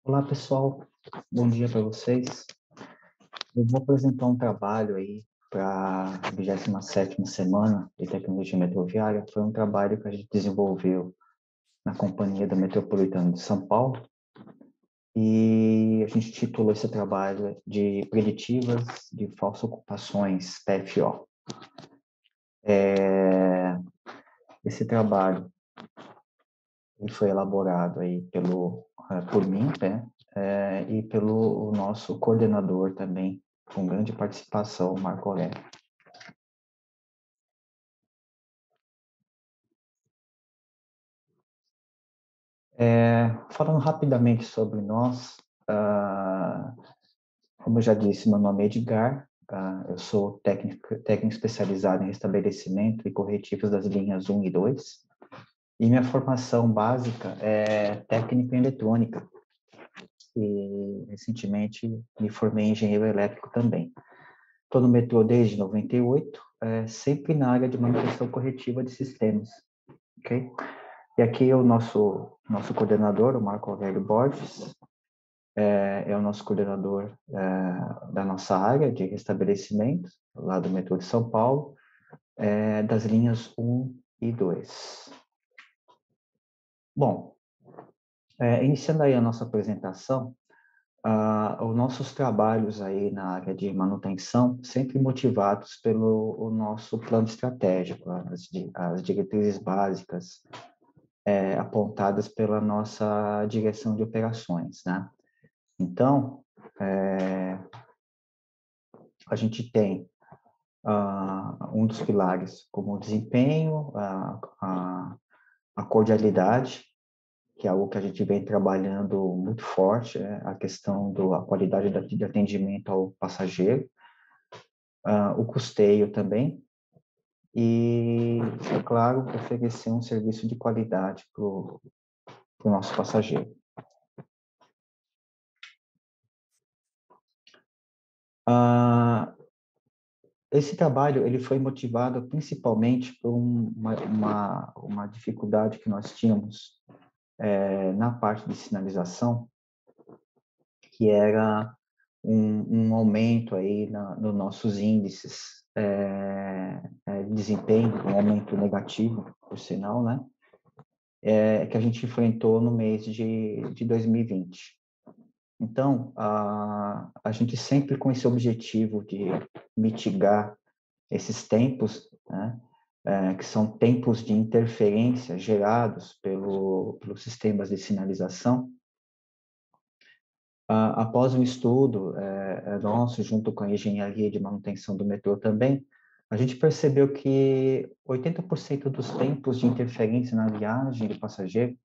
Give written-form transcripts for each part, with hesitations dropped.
Olá, pessoal. Bom dia para vocês. Eu vou apresentar um trabalho aí para a 27ª semana de tecnologia metroviária. Foi um trabalho que a gente desenvolveu na Companhia da Metropolitana de São Paulo e a gente titulou esse trabalho de Preditivas de Falsas Ocupações, PFO. Esse trabalho ele foi elaborado aí por mim, né, e pelo nosso coordenador também, com grande participação, Marco Aurélio. Falando rapidamente sobre nós, como eu já disse, meu nome é Edgar, eu sou técnico especializado em restabelecimento e corretivos das linhas 1 e 2, e minha formação básica é técnico em eletrônica, e recentemente me formei em engenheiro elétrico também. Estou no metrô desde 98, sempre na área de manutenção corretiva de sistemas, ok? E aqui o nosso coordenador, o Marco Aurélio Borges, é o nosso coordenador da nossa área de restabelecimento, lá do metrô de São Paulo, das linhas 1 e 2. Bom, iniciando aí a nossa apresentação, os nossos trabalhos aí na área de manutenção, sempre motivados pelo o nosso plano estratégico, as diretrizes básicas apontadas pela nossa direção de operações, né? Então, a gente tem um dos pilares como o desempenho, a cordialidade, que é algo que a gente vem trabalhando muito forte, a questão da qualidade de atendimento ao passageiro, o custeio também, e, é claro, oferecer um serviço de qualidade para o nosso passageiro. Esse trabalho ele foi motivado principalmente por uma dificuldade que nós tínhamos na parte de sinalização, que era um aumento aí nos nossos índices de desempenho, um aumento negativo, por sinal, né? Que a gente enfrentou no mês de 2020. Então, a gente sempre com esse objetivo de mitigar esses tempos, né, que são tempos de interferência gerados pelos sistemas de sinalização. Após um estudo nosso, junto com a engenharia de manutenção do metrô também, a gente percebeu que 80% dos tempos de interferência na viagem do passageiro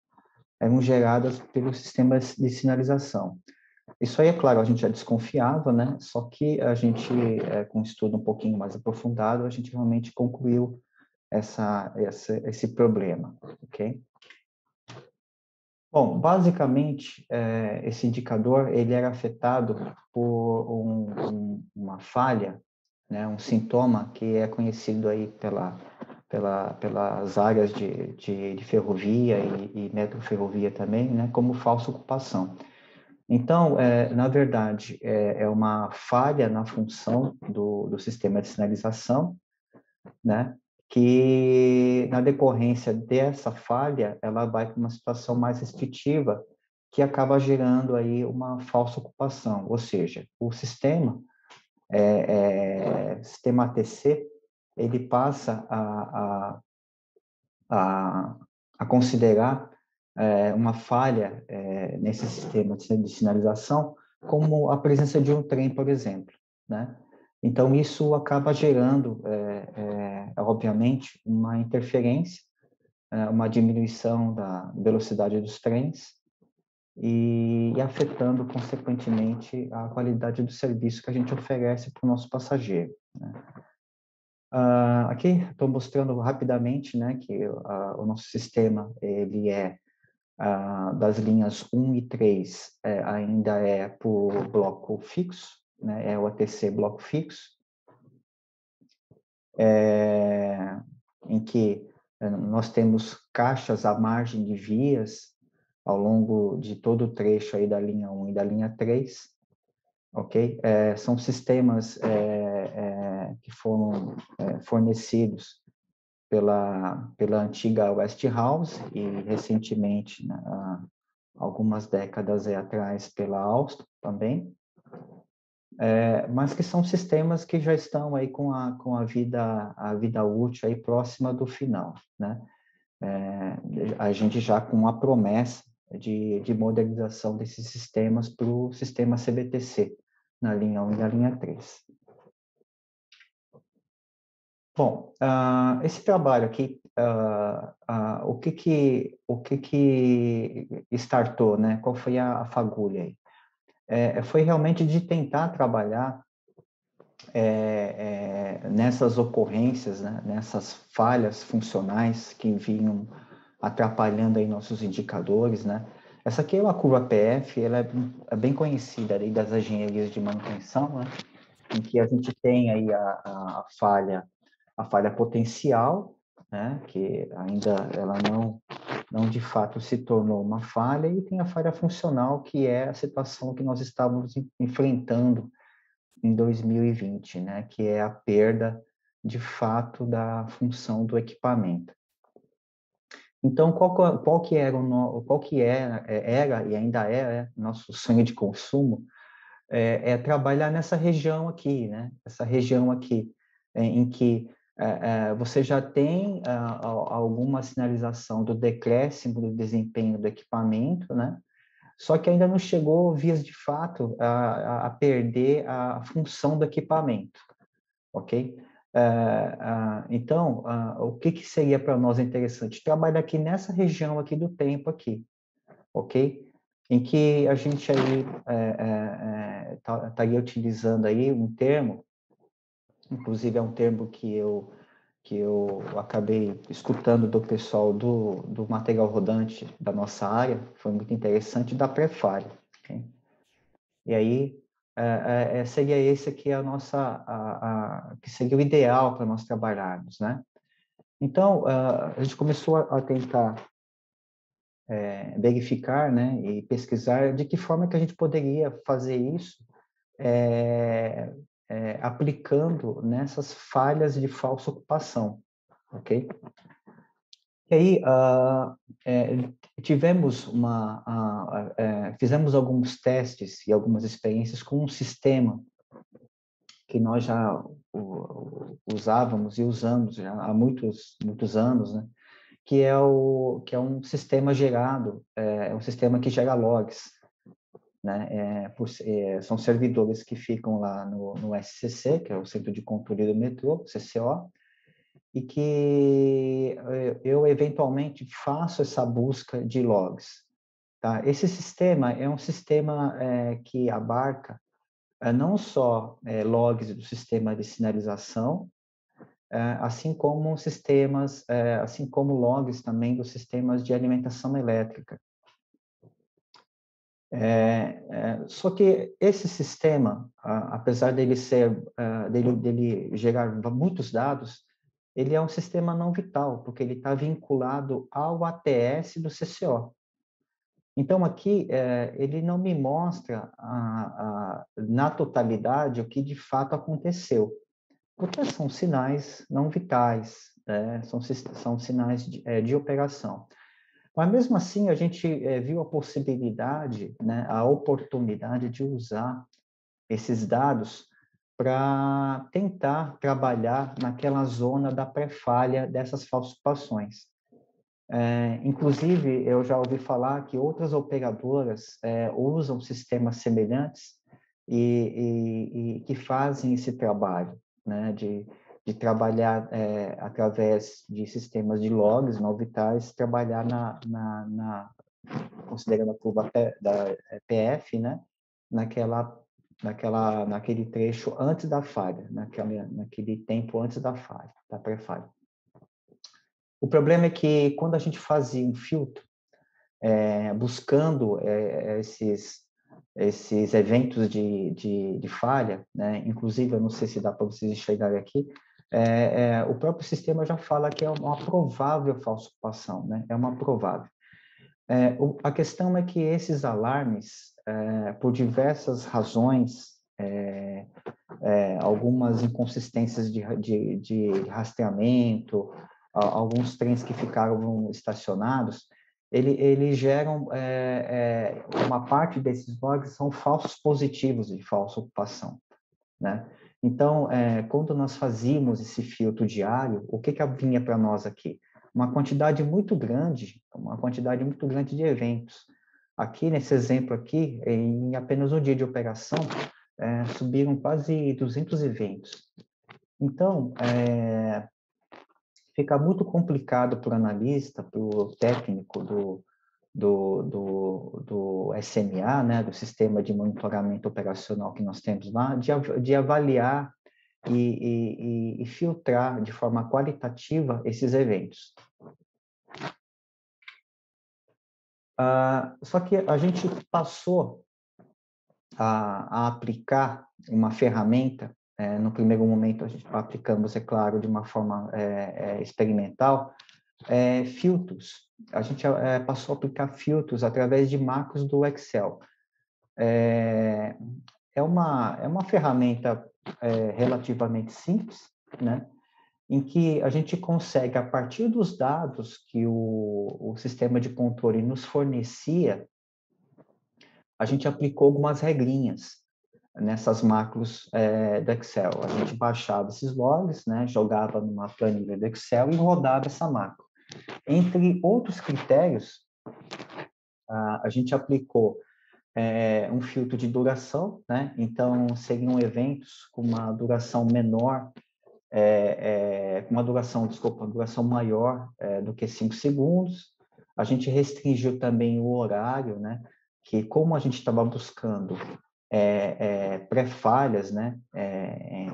eram geradas pelos sistemas de sinalização. Isso aí, é claro, a gente já desconfiava, né? Só que a gente, com um estudo um pouquinho mais aprofundado, a gente realmente concluiu esse problema, ok? Bom, basicamente, esse indicador ele era afetado por uma falha, né, um sintoma que é conhecido aí pelas áreas de ferrovia e metroferrovia também, né, como falsa ocupação. Então, na verdade, é uma falha na função do sistema de sinalização, né? Que, na decorrência dessa falha, ela vai para uma situação mais restritiva, que acaba gerando aí uma falsa ocupação, ou seja, o sistema ATC, ele passa a, a considerar uma falha nesse sistema de sinalização como a presença de um trem, por exemplo, né? Então, isso acaba gerando, obviamente, uma interferência, uma diminuição da velocidade dos trens e afetando, consequentemente, a qualidade do serviço que a gente oferece para o nosso passageiro, né? Aqui estou mostrando rapidamente, né, que o nosso sistema ele das linhas 1 e 3 ainda é por bloco fixo, né, é o ATC bloco fixo, em que nós temos caixas à margem de vias, ao longo de todo o trecho aí da linha 1 e da linha 3, ok? São sistemas que foram fornecidos pela antiga Westinghouse e recentemente, né, há algumas décadas atrás, pela Alstom também, mas que são sistemas que já estão aí com a vida útil aí próxima do final, né? A gente já com a promessa de modernização desses sistemas para o sistema CBTC, na linha 1 e na linha 3. Bom, esse trabalho aqui, o que startou, né? Qual foi a fagulha aí? Foi realmente de tentar trabalhar nessas ocorrências, né? Nessas falhas funcionais que vinham atrapalhando aí nossos indicadores, né? Essa aqui é uma curva PF, ela é bem conhecida aí das engenharias de manutenção, né? Em que a gente tem aí a falha potencial, né, que ainda ela não de fato se tornou uma falha, e tem a falha funcional, que é a situação que nós estávamos enfrentando em 2020, né, que é a perda de fato da função do equipamento. Então, qual que era era e ainda é nosso sonho de consumo, trabalhar nessa região aqui, né? Essa região aqui, em que você já tem alguma sinalização do decréscimo do desempenho do equipamento, né? Só que ainda não chegou, vias de fato, a perder a função do equipamento, ok? Então, o que seria para nós interessante? Trabalhar aqui nessa região aqui do tempo aqui, ok? Em que a gente aí estaria utilizando aí um termo, inclusive é um termo que eu acabei escutando do pessoal do material rodante da nossa área, foi muito interessante, da pré-falha. Okay? E aí, seria esse aqui que seria o ideal para nós trabalharmos, né? Então, a gente começou a tentar verificar, né, e pesquisar de que forma que a gente poderia fazer isso, aplicando nessas falhas de falsa ocupação, ok? E aí, fizemos alguns testes e algumas experiências com um sistema que nós já usávamos e usamos já há muitos anos, né? Que é um sistema gerado, um sistema que gera logs, né? São servidores que ficam lá no SCC, que é o Centro de Controle do Metrô, CCO, e que eu eventualmente faço essa busca de logs. Tá? Esse sistema é um sistema que abarca não só logs do sistema de sinalização, assim como assim como logs também dos sistemas de alimentação elétrica. Só que esse sistema, apesar dele gerar muitos dados, ele é um sistema não vital, porque ele está vinculado ao ATS do CCO. Então, aqui, ele não me mostra na totalidade o que de fato aconteceu, porque são sinais não vitais, são sinais de operação. Mas, mesmo assim, a gente viu a possibilidade, né, a oportunidade de usar esses dados para tentar trabalhar naquela zona da pré-falha dessas falsificações. Inclusive, eu já ouvi falar que outras operadoras usam sistemas semelhantes e que fazem esse trabalho, né, de trabalhar através de sistemas de logs não vitais, trabalhar considerando a curva da PF, né, naquele trecho antes da falha, naquele tempo antes da falha, da pré-falha. O problema é que quando a gente fazia um filtro, buscando esses eventos de falha, né? Inclusive, eu não sei se dá para vocês enxergarem aqui, o próprio sistema já fala que é uma provável falsa ocupação, né? É uma provável. A questão é que esses alarmes, por diversas razões, algumas inconsistências de rastreamento, alguns trens que ficaram estacionados, eles geram, uma parte desses logs são falsos positivos de falsa ocupação, né? Então, quando nós fazíamos esse filtro diário, o que vinha para nós aqui? Uma quantidade muito grande de eventos. Aqui, nesse exemplo aqui, em apenas um dia de operação, subiram quase 200 eventos. Então, fica muito complicado para o analista, para o técnico do SMA, né, do Sistema de Monitoramento Operacional que nós temos lá, de avaliar e filtrar de forma qualitativa esses eventos. Só que a gente passou a aplicar uma ferramenta, no primeiro momento a gente aplicamos, é claro, de uma forma experimental, filtros. A gente passou a aplicar filtros através de macros do Excel. É uma ferramenta relativamente simples, né? Em que a gente consegue, a partir dos dados que o sistema de controle nos fornecia, a gente aplicou algumas regrinhas nessas macros do Excel. A gente baixava esses logs, né, jogava numa planilha do Excel e rodava essa macro. Entre outros critérios, a gente aplicou um filtro de duração, né? Então, seriam eventos com uma duração menor, uma duração maior do que 5 segundos. A gente restringiu também o horário, né? Que como a gente estava buscando pré-falhas, né?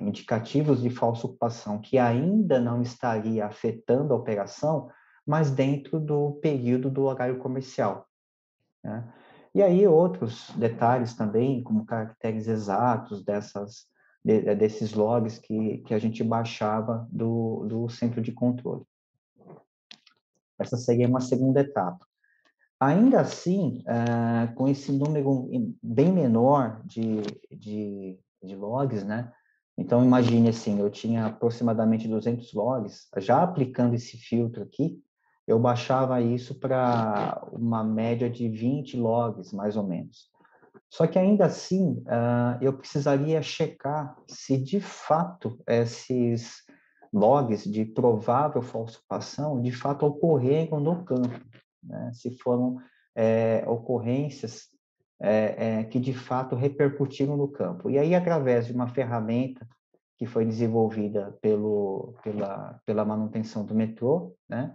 Indicativos de falsa ocupação que ainda não estaria afetando a operação, mas dentro do período do horário comercial, né? E aí outros detalhes também, como caracteres exatos desses logs que a gente baixava do centro de controle. Essa seria uma segunda etapa. Ainda assim, com esse número bem menor de logs, né? Então, imagine assim, eu tinha aproximadamente 200 logs, já aplicando esse filtro aqui, eu baixava isso para uma média de 20 logs, mais ou menos. Só que ainda assim, eu precisaria checar se de fato esses logs de provável falsificação de fato ocorreram no campo, né? Se foram ocorrências que de fato repercutiram no campo. E aí, através de uma ferramenta que foi desenvolvida pela manutenção do metrô, né?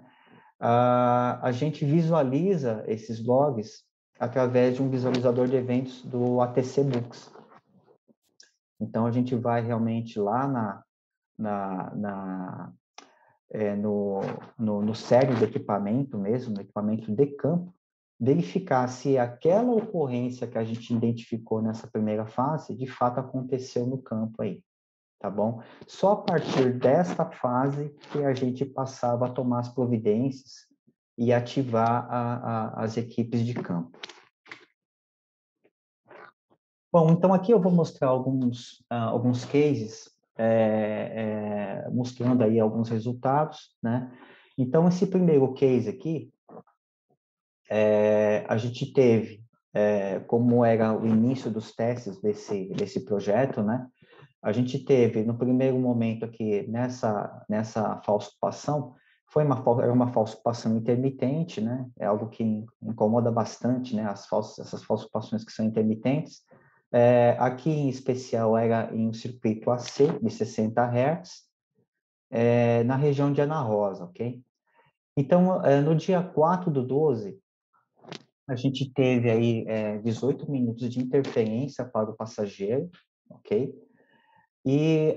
A gente visualiza esses logs através de um visualizador de eventos do ATC Books. Então, a gente vai realmente lá no série do equipamento mesmo, no equipamento de campo, verificar se aquela ocorrência que a gente identificou nessa primeira fase, de fato aconteceu no campo aí, tá bom? Só a partir desta fase que a gente passava a tomar as providências e ativar as equipes de campo. Bom, então aqui eu vou mostrar alguns cases, mostrando aí alguns resultados, né? Então, esse primeiro case aqui, a gente teve, como era o início dos testes desse projeto, né? A gente teve, no primeiro momento aqui, nessa falsificação, era uma falsificação intermitente, né? É algo que incomoda bastante, né? Essas falsificações que são intermitentes. Aqui, em especial, era em um circuito AC de 60 Hz, na região de Ana Rosa, ok? Então, no dia 4/12, a gente teve aí 18 minutos de interferência para o passageiro, ok? E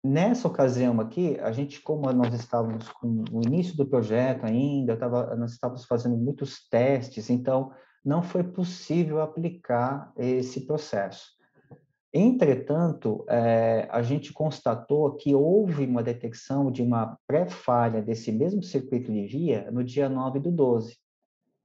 nessa ocasião aqui, a gente, como nós estávamos com o início do projeto ainda, nós estávamos fazendo muitos testes, então não foi possível aplicar esse processo. Entretanto, a gente constatou que houve uma detecção de uma pré-falha desse mesmo circuito de via no dia 9/12.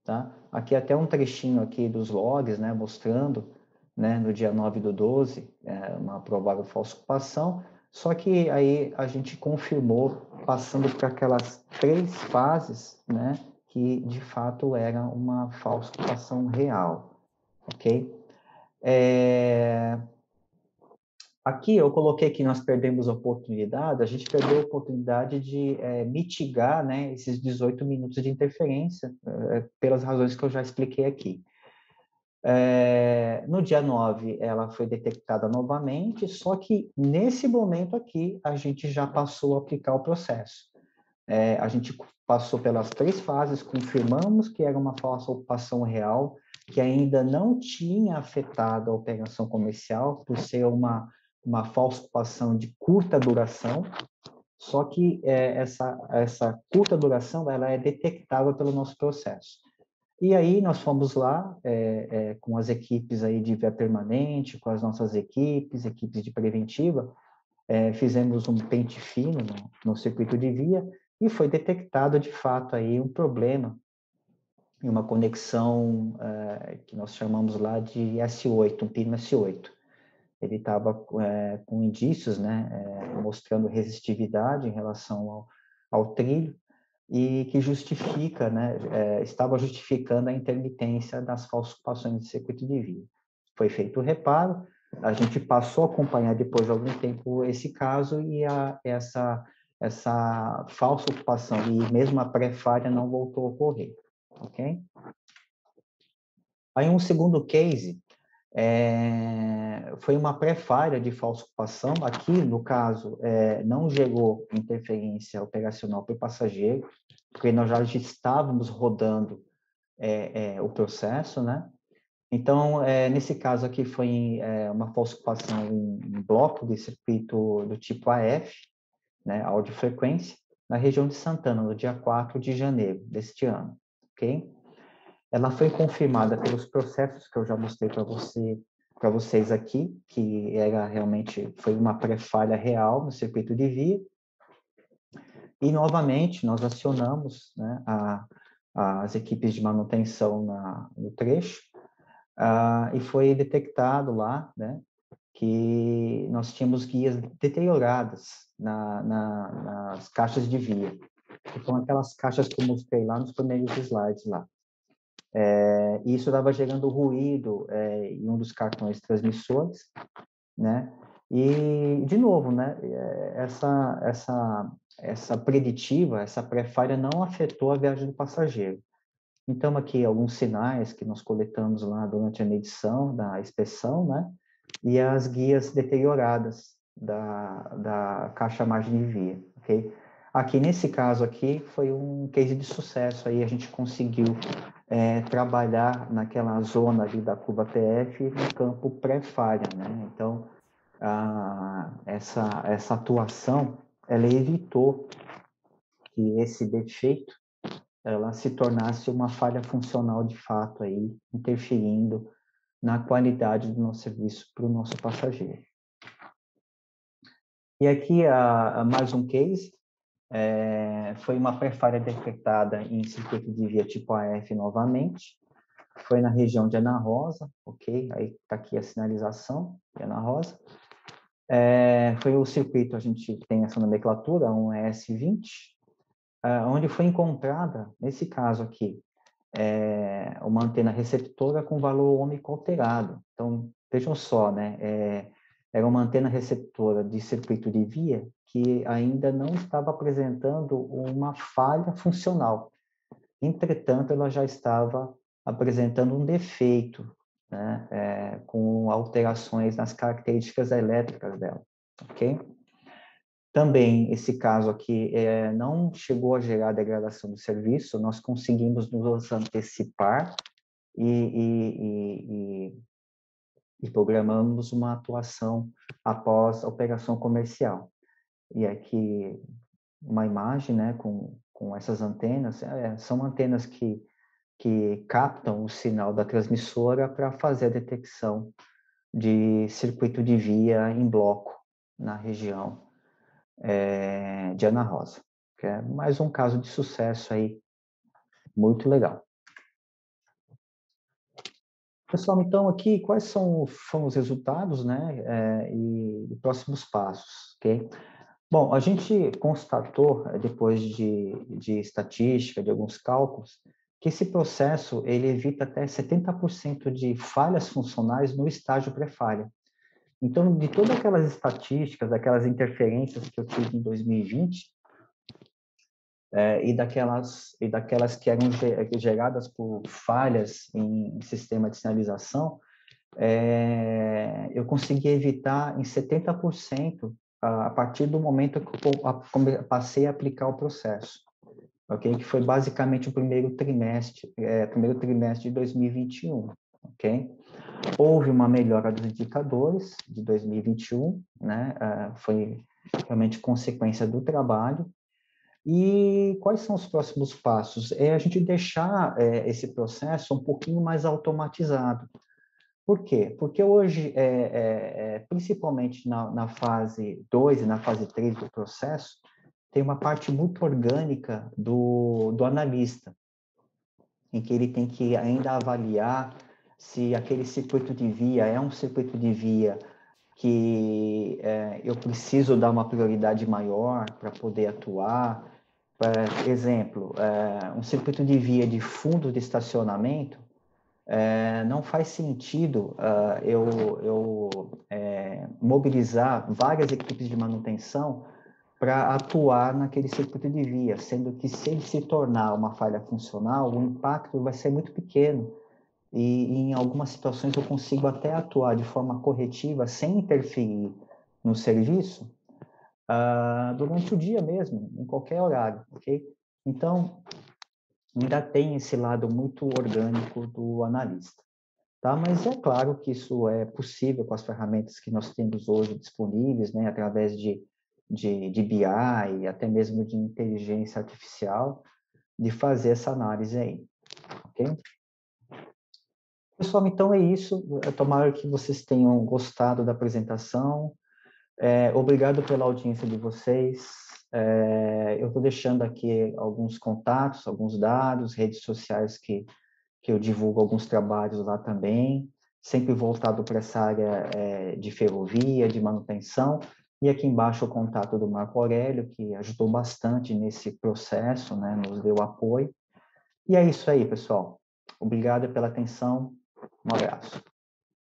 tá? Aqui até um trechinho aqui dos logs, né, mostrando, né, no dia 9/12, uma provável falsa ocupação, só que aí a gente confirmou, passando por aquelas 3 fases, né, que de fato era uma falsa ocupação real, ok? Aqui eu coloquei que nós perdemos a oportunidade, a gente perdeu a oportunidade de mitigar, né, esses 18 minutos de interferência, pelas razões que eu já expliquei aqui. No dia 9, ela foi detectada novamente, só que nesse momento aqui, a gente já passou a aplicar o processo. A gente passou pelas 3 fases, confirmamos que era uma falsa ocupação real, que ainda não tinha afetado a operação comercial, por ser uma falsa ocupação de curta duração, só que essa curta duração ela é detectável pelo nosso processo. E aí nós fomos lá com as equipes aí de via permanente, com as nossas equipes de preventiva, fizemos um pente fino no circuito de via e foi detectado de fato aí um problema em uma conexão que nós chamamos lá de S8, um pino S8. Ele estava com indícios, né, mostrando resistividade em relação ao trilho, e que justifica, né, estava justificando a intermitência das falsas ocupações de circuito de via. Foi feito o reparo, a gente passou a acompanhar depois de algum tempo esse caso e essa falsa ocupação e mesmo a pré-falha não voltou a ocorrer, ok? Aí um segundo case foi uma pré-falha de falsa ocupação. Aqui, no caso, não gerou interferência operacional para o passageiro, porque nós já estávamos rodando o processo, né? Então, nesse caso aqui foi uma falsa ocupação em bloco de circuito do tipo AF, né, audiofrequência, na região de Santana, no dia 4 de janeiro deste ano, ok? Ela foi confirmada pelos processos que eu já mostrei para vocês aqui, que foi uma pré-falha real no circuito de via. E, novamente, nós acionamos, né, as equipes de manutenção no trecho, e foi detectado lá, né, que nós tínhamos guias deterioradas nas caixas de via. Então, aquelas caixas que eu mostrei lá nos primeiros slides lá. E isso estava gerando ruído em um dos cartões transmissores, né? E, de novo, né, essa preditiva, essa pré-falha não afetou a viagem do passageiro. Então, aqui alguns sinais que nós coletamos lá durante a medição da inspeção, né? E as guias deterioradas da caixa margem de via, ok? Aqui, nesse caso aqui, foi um case de sucesso, aí a gente conseguiu trabalhar naquela zona ali da curva TF no campo pré-falha, né? Então, essa atuação, ela evitou que esse defeito ela se tornasse uma falha funcional de fato aí, interferindo na qualidade do nosso serviço para o nosso passageiro. E aqui mais um case, foi uma pré-falha detectada em circuito de via tipo AF novamente, foi na região de Ana Rosa, ok? Aí está aqui a sinalização de Ana Rosa. Foi o circuito, a gente tem essa nomenclatura, um ES20, onde foi encontrada, nesse caso aqui, uma antena receptora com valor ômico alterado. Então, vejam só, né? Era uma antena receptora de circuito de via que ainda não estava apresentando uma falha funcional. Entretanto, ela já estava apresentando um defeito, né? Com alterações nas características elétricas dela, ok? Também, esse caso aqui não chegou a gerar degradação do serviço, nós conseguimos nos antecipar e programamos uma atuação após a operação comercial. E aqui uma imagem, né, com essas antenas, são antenas que captam o sinal da transmissora para fazer a detecção de circuito de via em bloco na região de Ana Rosa, que é mais um caso de sucesso aí, muito legal. Pessoal, então aqui, quais foram os resultados, né, e próximos passos, ok? Bom, a gente constatou, depois de estatística, de alguns cálculos, que esse processo, ele evita até 70% de falhas funcionais no estágio pré-falha. Então, de todas aquelas estatísticas, daquelas interferências que eu tive em 2020, e daquelas que eram geradas por falhas em sistema de sinalização, eu consegui evitar em 70% a partir do momento que eu passei a aplicar o processo, ok? Que foi basicamente o primeiro trimestre de 2021, ok? Houve uma melhora dos indicadores de 2021, né? Foi realmente consequência do trabalho. E quais são os próximos passos? É a gente deixar esse processo um pouquinho mais automatizado. Por quê? Porque hoje, principalmente na fase 2 e na fase 3 do processo, tem uma parte muito orgânica do analista, em que ele tem que ainda avaliar se aquele circuito de via é um circuito de via que eu preciso dar uma prioridade maior para poder atuar. Por exemplo, um circuito de via de fundo de estacionamento, não faz sentido eu mobilizar várias equipes de manutenção para atuar naquele circuito de via, sendo que se ele se tornar uma falha funcional, o impacto vai ser muito pequeno e em algumas situações eu consigo até atuar de forma corretiva sem interferir no serviço durante o dia mesmo, em qualquer horário, ok? Então, ainda tem esse lado muito orgânico do analista. Tá? Mas é claro que isso é possível com as ferramentas que nós temos hoje disponíveis, né, através de BI e até mesmo de inteligência artificial, de fazer essa análise aí, ok? Pessoal, então é isso. Tomara que vocês tenham gostado da apresentação. Obrigado pela audiência de vocês. Eu estou deixando aqui alguns contatos, alguns dados, redes sociais que eu divulgo alguns trabalhos lá também, sempre voltado para essa área de ferrovia, de manutenção, e aqui embaixo o contato do Marco Aurélio, que ajudou bastante nesse processo, né, nos deu apoio. E é isso aí, pessoal. Obrigado pela atenção. Um abraço.